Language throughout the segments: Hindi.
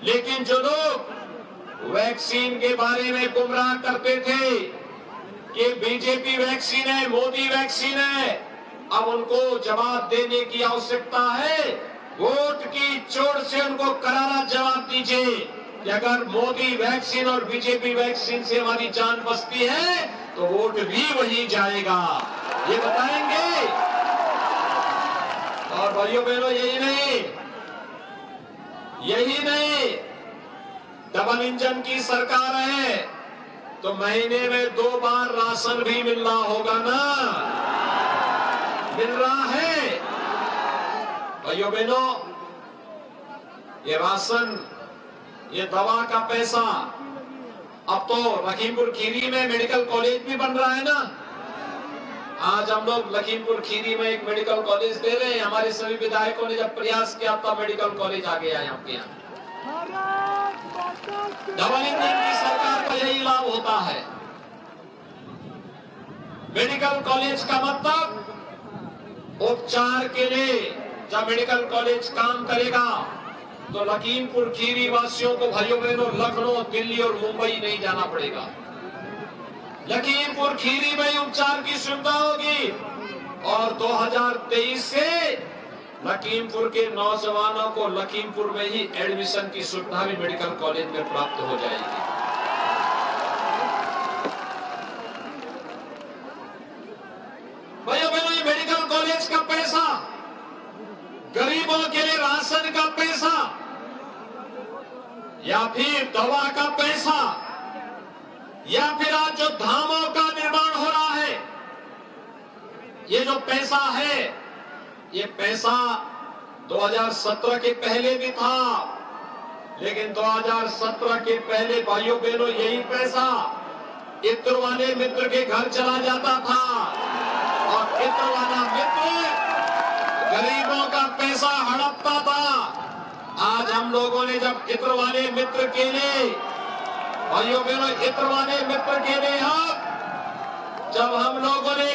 लेकिन जो लोग वैक्सीन के बारे में गुमराह करते थे कि बीजेपी वैक्सीन है, मोदी वैक्सीन है, अब उनको जवाब देने की आवश्यकता है। वोट की चोट से उनको करारा जवाब दीजिए कि अगर मोदी वैक्सीन और बीजेपी वैक्सीन से हमारी जान बचती है तो वोट भी वही जाएगा, ये बताएंगे। और भाइयों बहनों, यही नहीं, डबल इंजन की सरकार है तो महीने में 2 बार राशन भी मिल रहा होगा ना, मिल रहा है। भाइयों बहनों, ये राशन, ये दवा का पैसा, अब तो लखीमपुर खीरी में मेडिकल कॉलेज भी बन रहा है ना। आज हम लोग लखीमपुर खीरी में एक मेडिकल कॉलेज दे रहे हैं। हमारे सभी विधायकों ने जब प्रयास किया तब मेडिकल कॉलेज आ गया यहाँ पे। डबल इंजन की सरकार का यही लाभ होता है। मेडिकल कॉलेज का मतलब उपचार के लिए जब मेडिकल कॉलेज काम करेगा तो लखीमपुर खीरी वासियों को, भाइयों बहनों, लखनऊ, दिल्ली और मुंबई नहीं जाना पड़ेगा। लखीमपुर खीरी में उपचार की सुविधा होगी और 2023 से लखीमपुर के नौजवानों को लखीमपुर में ही एडमिशन की सुविधा भी मेडिकल कॉलेज में प्राप्त हो जाएगी। भाइयों बहनों, ये मेडिकल कॉलेज का पैसा, गरीबों के लिए राशन का पैसा या फिर दवा का पैसा या फिर आज जो धामों का निर्माण हो रहा है, ये जो पैसा है, ये पैसा 2017 के पहले भी था, लेकिन 2017 के पहले भाइयों बहनों यही पैसा इत्र वाले मित्र के घर चला जाता था और इत्र वाला मित्र गरीबों का पैसा हड़पता था। आज हम लोगों ने जब इत्र वाले मित्र के लिए, भाइयों बहनों, इत्र वाले मित्र के लिए जब हम लोगों ने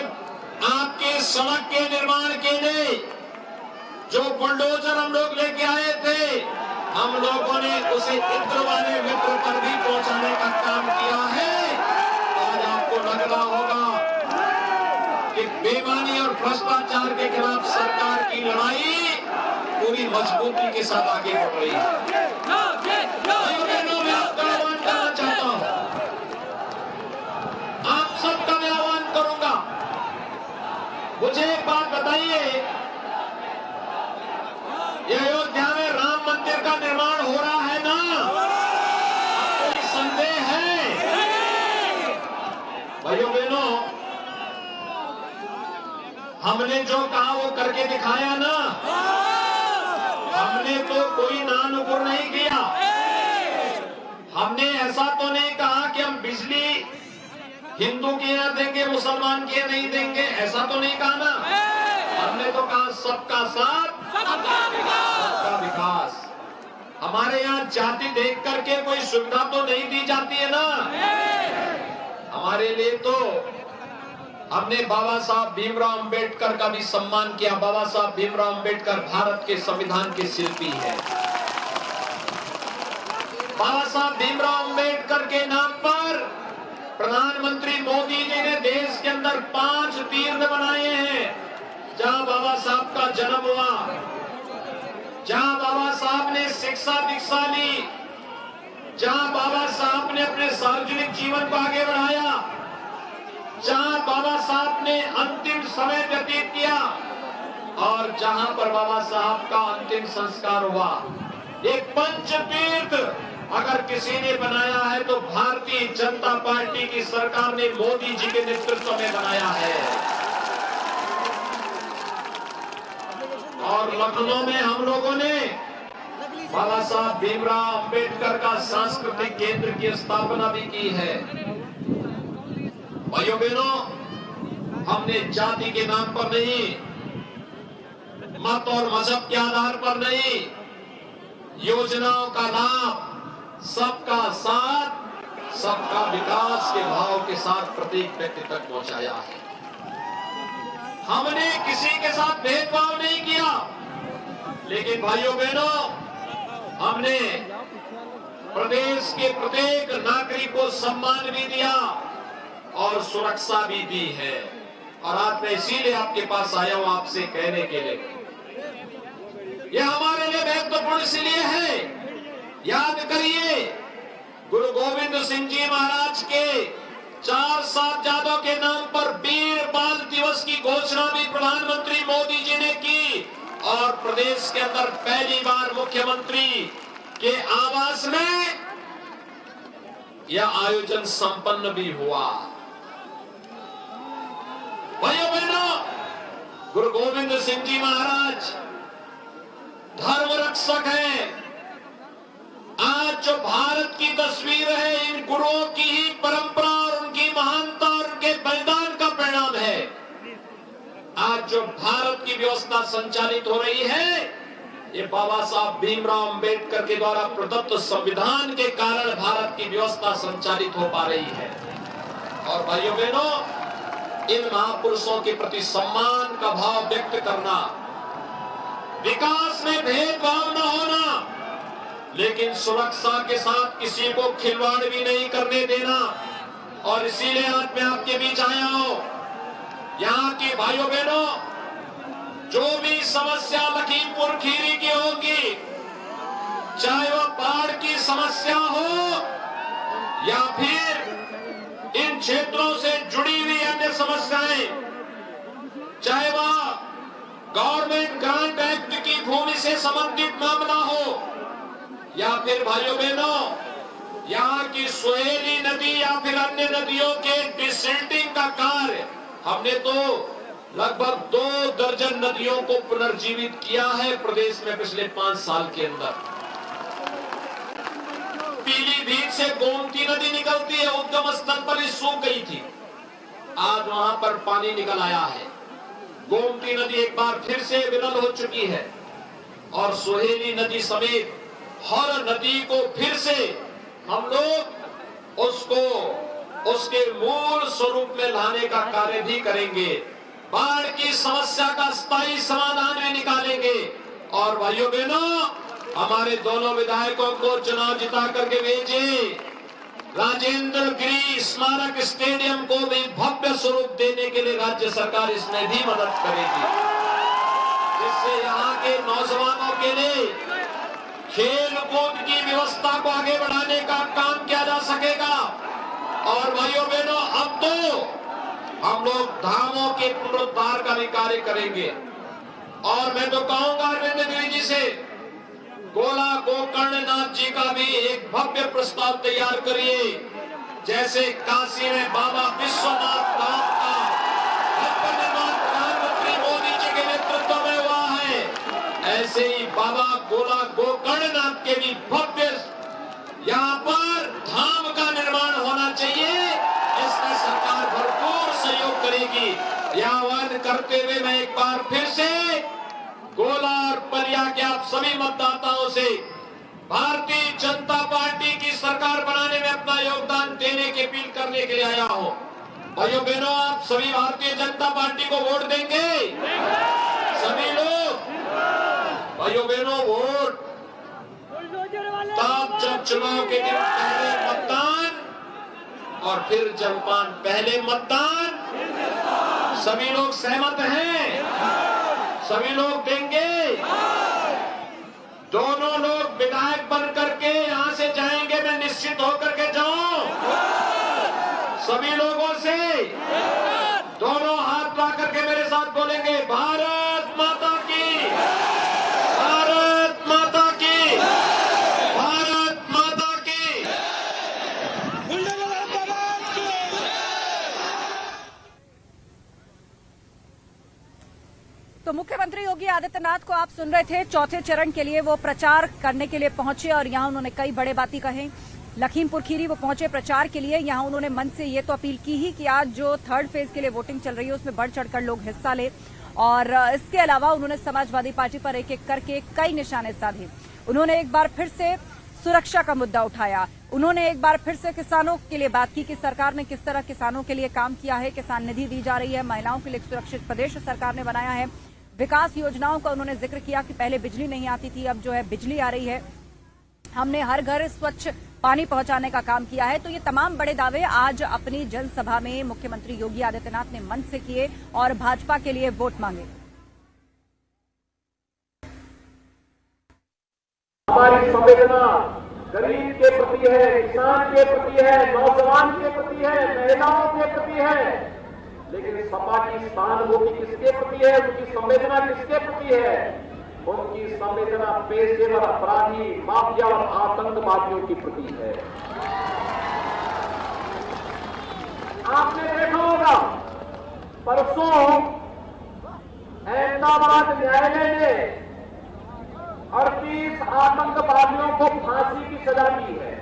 आपके सड़क के निर्माण के लिए जो बुलडोजर हम लोग लेके आए थे, हम लोगों ने उसे इत्र वाले मित्र पर भी पहुंचाने का काम किया है। आज आपको लग रहा होगा कि बेईमानी और भ्रष्टाचार के खिलाफ सरकार की लड़ाई पूरी मजबूती के साथ आगे बढ़ रही है। मैं आपका आह्वान करना चाहता हूं, आप सबका मैं आह्वान करूंगा, मुझे एक बात बताइए, ये अयोध्या में राम मंदिर का निर्माण हो रहा है ना, कोई संदेह है? भाइयों बहनों, हमने जो कहा वो करके दिखाया ना, हमने तो कोई नानुपुर नहीं किया। हमने ऐसा तो नहीं कहा कि हम बिजली हिंदू के यहाँ देंगे, मुसलमान के नहीं देंगे, ऐसा तो नहीं कहा ना। हमने तो कहा सबका साथ, सबका विकास। हमारे यहाँ जाति देख करके कोई सुविधा तो नहीं दी जाती है ना। हमारे लिए तो हमने बाबा साहब भीमराव अंबेडकर का भी सम्मान किया। बाबा साहब भीमराव अंबेडकर भारत के संविधान के शिल्पी हैं। बाबा साहब भीमराव अंबेडकर के नाम पर प्रधानमंत्री मोदी जी ने देश के अंदर 5 तीर्थ बनाए हैं, जहां बाबा साहब का जन्म हुआ, जहां बाबा साहब ने शिक्षा दीक्षा ली, जहां बाबा साहब ने अपने सार्वजनिक जीवन को आगे बढ़ाया, जहां बाबा साहब ने अंतिम समय व्यतीत किया और जहां पर बाबा साहब का अंतिम संस्कार हुआ। एक पंच तीर्थ अगर किसी ने बनाया है तो भारतीय जनता पार्टी की सरकार ने मोदी जी के नेतृत्व में बनाया है। और लखनऊ में हम लोगों ने बाबा साहब भीमराव अंबेडकर का सांस्कृतिक केंद्र की स्थापना भी की है। भाइयों बहनों, हमने जाति के नाम पर नहीं, मत और मजहब के आधार पर नहीं, योजनाओं का लाभ सबका साथ सबका विकास के भाव के साथ प्रत्येक व्यक्ति तक पहुंचाया है। हमने किसी के साथ भेदभाव नहीं किया। लेकिन भाइयों बहनों, हमने प्रदेश के प्रत्येक नागरिक को सम्मान भी दिया और सुरक्षा भी दी है। और आज मैं इसीलिए आपके पास आया हूं आपसे कहने के लिए, यह हमारे लिए महत्वपूर्ण इसलिए है। याद करिए, गुरु गोविंद सिंह जी महाराज के 4 साहबजादों के नाम पर वीर बाल दिवस की घोषणा भी प्रधानमंत्री मोदी जी ने की और प्रदेश के अंदर पहली बार मुख्यमंत्री के आवास में यह आयोजन संपन्न भी हुआ। भाइयों बहनों, गुरु गोविंद सिंह जी महाराज धर्म रक्षक है। आज जो भारत की तस्वीर है, इन गुरुओं की ही परंपरा और उनकी महानता और उनके बलिदान का परिणाम है। आज जो भारत की व्यवस्था संचालित हो रही है, ये बाबा साहब भीमराव अंबेडकर के द्वारा प्रदत्त संविधान के कारण भारत की व्यवस्था संचालित हो पा रही है। और भाइयों बहनों, इन महापुरुषों के प्रति सम्मान का भाव व्यक्त करना, विकास में भेदभाव न होना, लेकिन सुरक्षा के साथ किसी को खिलवाड़ भी नहीं करने देना। और इसीलिए आज मैं आपके बीच आया हूं। यहाँ के भाइयों बहनों, जो भी समस्या लखीमपुर खीरी की होगी, चाहे वह बाढ़ की समस्या हो या फिर इन क्षेत्रों से जुड़ी हुई अन्य समस्याएं, चाहे वह गवर्नमेंट ग्रांट एक्ट की भूमि से संबंधित मामला हो या फिर भाइयों बहनों यहाँ की सोहेली नदी या फिर अन्य नदियों के डिसिल्टिंग का कार्य, हमने तो लगभग 2 दर्जन नदियों को पुनर्जीवित किया है प्रदेश में पिछले 5 साल के अंदर। पीलीभीत से गोमती नदी निकलती है, उद्गम स्थल पर ही सूख गई थी, आज वहां पर पानी निकल आया है। गोमती नदी एक बार फिर से विरल हो चुकी है और सोहेली नदी समेत हर नदी को फिर से हम लोग उसके मूल स्वरूप में लाने का कार्य भी करेंगे। बाढ़ की समस्या का स्थायी समाधान भी निकालेंगे। और भाइयों बहनों, हमारे दोनों विधायकों को चुनाव जिता करके भेजिए। राजेंद्र गिरी स्मारक स्टेडियम को भी भव्य स्वरूप देने के लिए राज्य सरकार इसमें भी मदद करेगी, जिससे यहाँ के नौजवानों के लिए खेल कूद की व्यवस्था को आगे बढ़ाने का काम किया जा सकेगा। और भाइयों बहनों, अब तो हम लोग धामों के पुनरुद्धार का भी कार्य करेंगे। और मैं तो कहूंगा अरविंद गिरी जी से, गोला गोकर्णनाथ जी का भी एक भव्य प्रस्ताव तैयार करिए। जैसे काशी में बाबा विश्वनाथ धाम का भव्य निर्माण प्रधानमंत्री मोदी जी के नेतृत्व में हुआ है, ऐसे ही बाबा गोला गोकर्णनाथ के भी भव्य यहाँ पर धाम का निर्माण होना चाहिए। इसमें सरकार भरपूर सहयोग करेगी। यह आह्वान करते हुए मैं एक बार फिर से गोला और बलिया के आप सभी मतदाताओं से भारतीय जनता पार्टी की सरकार बनाने में अपना योगदान देने की अपील करने के लिए आया हूं। भाइयों बहनों, आप सभी भारतीय जनता पार्टी को वोट देंगे? सभी लोग भाइयों बहनों, वोट तब जब चुनाव के दिन पहले मतदान और फिर जलपान। पहले मतदान, सभी लोग सहमत हैं? सभी लोग देंगे? दोनों लोग विधायक बन करके यहां से जाएंगे, मैं निश्चित होकर के जाऊं सभी लोगों से। दोनों हाथ ला करके मेरे साथ बोलेंगे, भारत माता की, भारत माता की, भारत माता की। तो मुख्यमंत्री योगी आदित्यनाथ को आप सुन रहे थे। चौथे चरण के लिए वो प्रचार करने के लिए पहुंचे और यहां उन्होंने कई बड़े बातें कहे। लखीमपुर खीरी वो पहुंचे प्रचार के लिए। यहां उन्होंने मन से ये तो अपील की ही कि आज जो 3rd फेज के लिए वोटिंग चल रही है उसमें बढ़ चढ़कर लोग हिस्सा ले। और इसके अलावा उन्होंने समाजवादी पार्टी पर एक एक करके कई निशाने साधे। उन्होंने एक बार फिर से सुरक्षा का मुद्दा उठाया। उन्होंने एक बार फिर से किसानों के लिए बात की कि सरकार ने किस तरह किसानों के लिए काम किया है। किसान निधि दी जा रही है, महिलाओं के लिए सुरक्षित प्रदेश सरकार ने बनाया है। विकास योजनाओं का उन्होंने जिक्र किया कि पहले बिजली नहीं आती थी, अब जो है बिजली आ रही है। हमने हर घर स्वच्छ पानी पहुंचाने का काम किया है। तो ये तमाम बड़े दावे आज अपनी जनसभा में मुख्यमंत्री योगी आदित्यनाथ ने मंच से किए और भाजपा के लिए वोट मांगे। हमारी संवेदना गरीब के प्रति है, किसान के प्रति है, नौजवान के प्रति है, महिलाओं के प्रति है, लेकिन सपा की सहानुभूति किसके प्रति है, उनकी संवेदना किसके प्रति है? उनकी संवेदना पेशेवर अपराधी, माफिया और आतंकवादियों की प्रति है। आपने देखा होगा परसों अहमदाबाद न्यायालय ने 38 आतंकवादियों को फांसी की सजा दी है।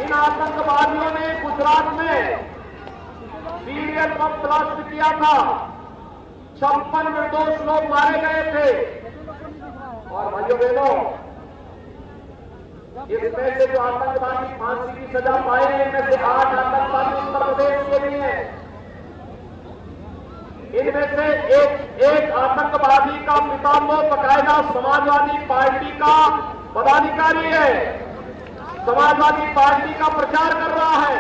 इन आतंकवादियों ने गुजरात में सीरियल बम ब्लास्ट किया था, 56 निर्दोष लोग मारे गए थे। और भाइयों बहनों, इसमें से जो आतंकवादी फांसी की सजा पाए हैं, इनमें से 8 आतंकवादी उत्तर प्रदेश के भी हैं। इनमें से एक आतंकवादी का पिता तो बकायदा समाजवादी पार्टी का पदाधिकारी है, समाजवादी पार्टी का प्रचार कर रहा है।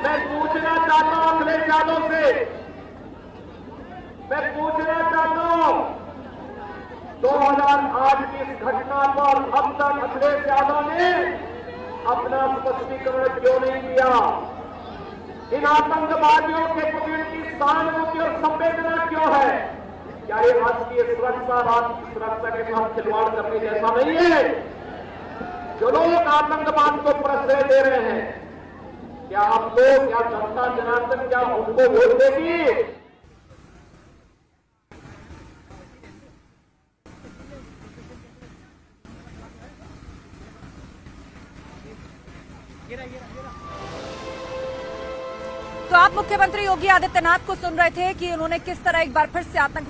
मैं पूछना चाहता हूं अखिलेश यादव से, मैं पूछना चाहता हूं 2008 की इस घटना पर अब तक अखिलेश यादव ने अपना स्पष्टीकरण क्यों नहीं दिया? इन आतंकवादियों के प्रति उनकी सहानुभूति और संवेदना क्यों है? क्या ये राष्ट्रीय सुरक्षा, राज्य की सुरक्षा के साथ खिलवाड़ करने जैसा नहीं है? जो लोग आतंकवाद को प्रश्रय दे रहे हैं, क्या आप लोग, क्या जनता जनार्दन, क्या उनको वोट देगी? तो आप मुख्यमंत्री योगी आदित्यनाथ को सुन रहे थे कि उन्होंने किस तरह एक बार फिर से आतंक